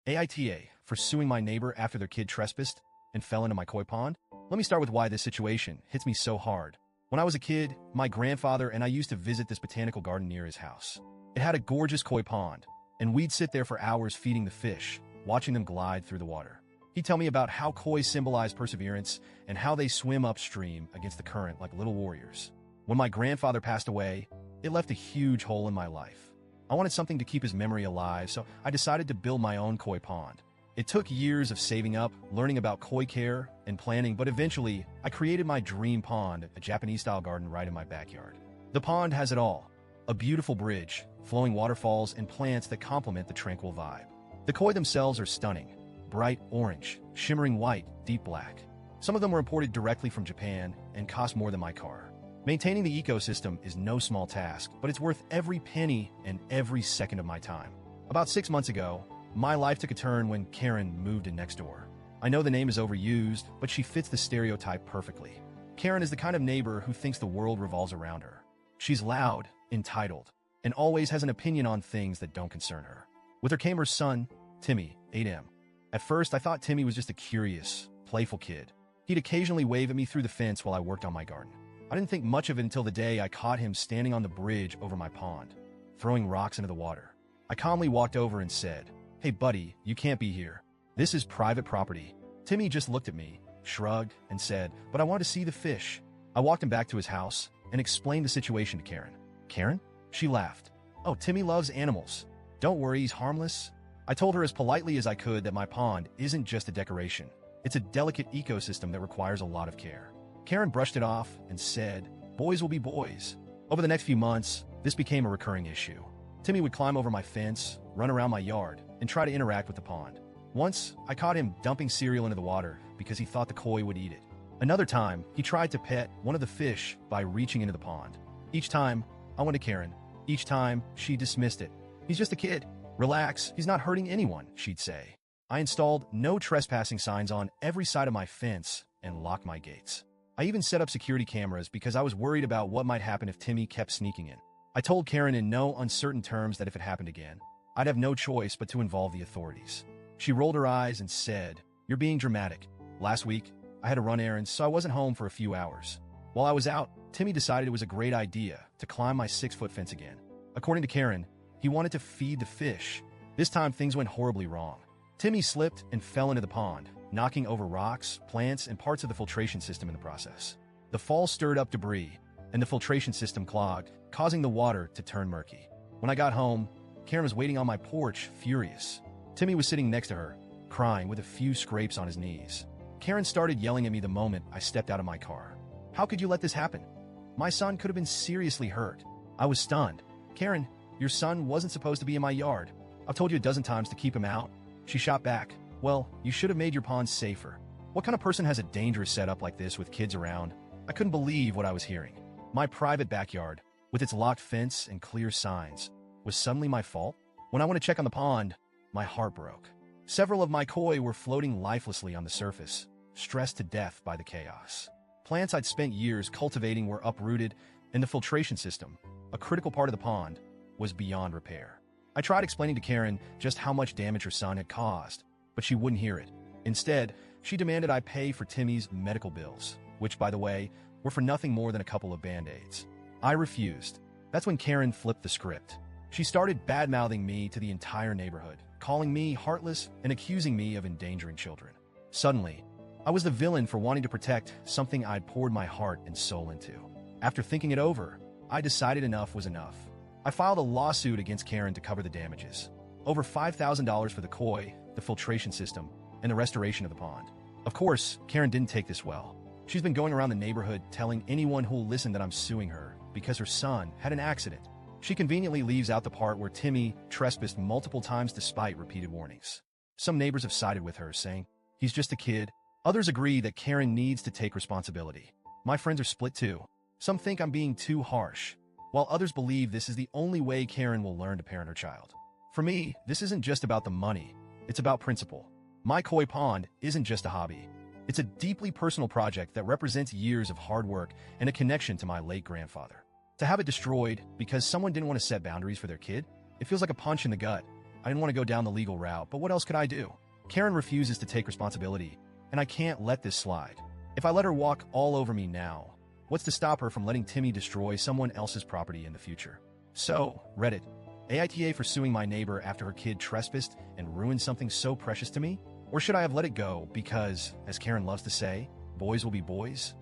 AITA for suing my neighbor after their kid trespassed and fell into my koi pond? Let me start with why this situation hits me so hard. When I was a kid, my grandfather and I used to visit this botanical garden near his house. It had a gorgeous koi pond, and we'd sit there for hours feeding the fish, watching them glide through the water. He'd tell me about how koi symbolize perseverance and how they swim upstream against the current like little warriors. When my grandfather passed away, it left a huge hole in my life. I wanted something to keep his memory alive, so I decided to build my own koi pond. It took years of saving up, learning about koi care, and planning, but eventually, I created my dream pond, a Japanese-style garden right in my backyard. The pond has it all: a beautiful bridge, flowing waterfalls, and plants that complement the tranquil vibe. The koi themselves are stunning: bright orange, shimmering white, deep black. Some of them were imported directly from Japan and cost more than my car. Maintaining the ecosystem is no small task, but it's worth every penny and every second of my time. About 6 months ago, my life took a turn when Karen moved in next door. I know the name is overused, but she fits the stereotype perfectly. Karen is the kind of neighbor who thinks the world revolves around her. She's loud, entitled, and always has an opinion on things that don't concern her. With her came her son, Timmy, 8M. At first, I thought Timmy was just a curious, playful kid. He'd occasionally wave at me through the fence while I worked on my garden. I didn't think much of it until the day I caught him standing on the bridge over my pond, throwing rocks into the water. I calmly walked over and said, "Hey buddy, you can't be here. This is private property." Timmy just looked at me, shrugged, and said, "But I want to see the fish." I walked him back to his house and explained the situation to Karen. "Karen?" She laughed. "Oh, Timmy loves animals. Don't worry, he's harmless." I told her as politely as I could that my pond isn't just a decoration. It's a delicate ecosystem that requires a lot of care. Karen brushed it off and said, "Boys will be boys." Over the next few months, this became a recurring issue. Timmy would climb over my fence, run around my yard, and try to interact with the pond. Once, I caught him dumping cereal into the water because he thought the koi would eat it. Another time, he tried to pet one of the fish by reaching into the pond. Each time, I went to Karen. Each time, she dismissed it. "He's just a kid. Relax, he's not hurting anyone," she'd say. I installed no trespassing signs on every side of my fence and locked my gates. I even set up security cameras because I was worried about what might happen if Timmy kept sneaking in. I told Karen in no uncertain terms that if it happened again, I'd have no choice but to involve the authorities. She rolled her eyes and said, "You're being dramatic. Last week, I had to run errands, so I wasn't home for a few hours. While I was out, Timmy decided it was a great idea to climb my 6-foot fence again. According to Karen, he wanted to feed the fish. This time, things went horribly wrong. Timmy slipped and fell into the pond, knocking over rocks, plants, and parts of the filtration system in the process. The fall stirred up debris, and the filtration system clogged, causing the water to turn murky. When I got home, Karen was waiting on my porch, furious. Timmy was sitting next to her, crying with a few scrapes on his knees. Karen started yelling at me the moment I stepped out of my car. "How could you let this happen? My son could have been seriously hurt." I was stunned. "Karen, your son wasn't supposed to be in my yard. I've told you a dozen times to keep him out." She shot back, "Well, you should have made your pond safer. What kind of person has a dangerous setup like this with kids around?" I couldn't believe what I was hearing. My private backyard, with its locked fence and clear signs, was suddenly my fault? When I went to check on the pond, my heart broke. Several of my koi were floating lifelessly on the surface, stressed to death by the chaos. Plants I'd spent years cultivating were uprooted, and the filtration system, a critical part of the pond, was beyond repair. I tried explaining to Karen just how much damage her son had caused, but she wouldn't hear it. Instead, she demanded I pay for Timmy's medical bills, which, by the way, were for nothing more than a couple of Band-Aids. I refused. That's when Karen flipped the script. She started bad-mouthing me to the entire neighborhood, calling me heartless and accusing me of endangering children. Suddenly, I was the villain for wanting to protect something I'd poured my heart and soul into. After thinking it over, I decided enough was enough. I filed a lawsuit against Karen to cover the damages. Over $5,000 for the koi, the filtration system, and the restoration of the pond. Of course, Karen didn't take this well. She's been going around the neighborhood telling anyone who'll listen that I'm suing her because her son had an accident. She conveniently leaves out the part where Timmy trespassed multiple times despite repeated warnings. Some neighbors have sided with her, saying, "He's just a kid." Others agree that Karen needs to take responsibility. My friends are split too. Some think I'm being too harsh, while others believe this is the only way Karen will learn to parent her child. For me, this isn't just about the money. It's about principle. My koi pond isn't just a hobby. It's a deeply personal project that represents years of hard work and a connection to my late grandfather. To have it destroyed because someone didn't want to set boundaries for their kid, it feels like a punch in the gut. I didn't want to go down the legal route, but what else could I do? Karen refuses to take responsibility, and I can't let this slide. If I let her walk all over me now, what's to stop her from letting Timmy destroy someone else's property in the future? So, Reddit, AITA for suing my neighbor after her kid trespassed and ruined something so precious to me? Or should I have let it go because, as Karen loves to say, boys will be boys?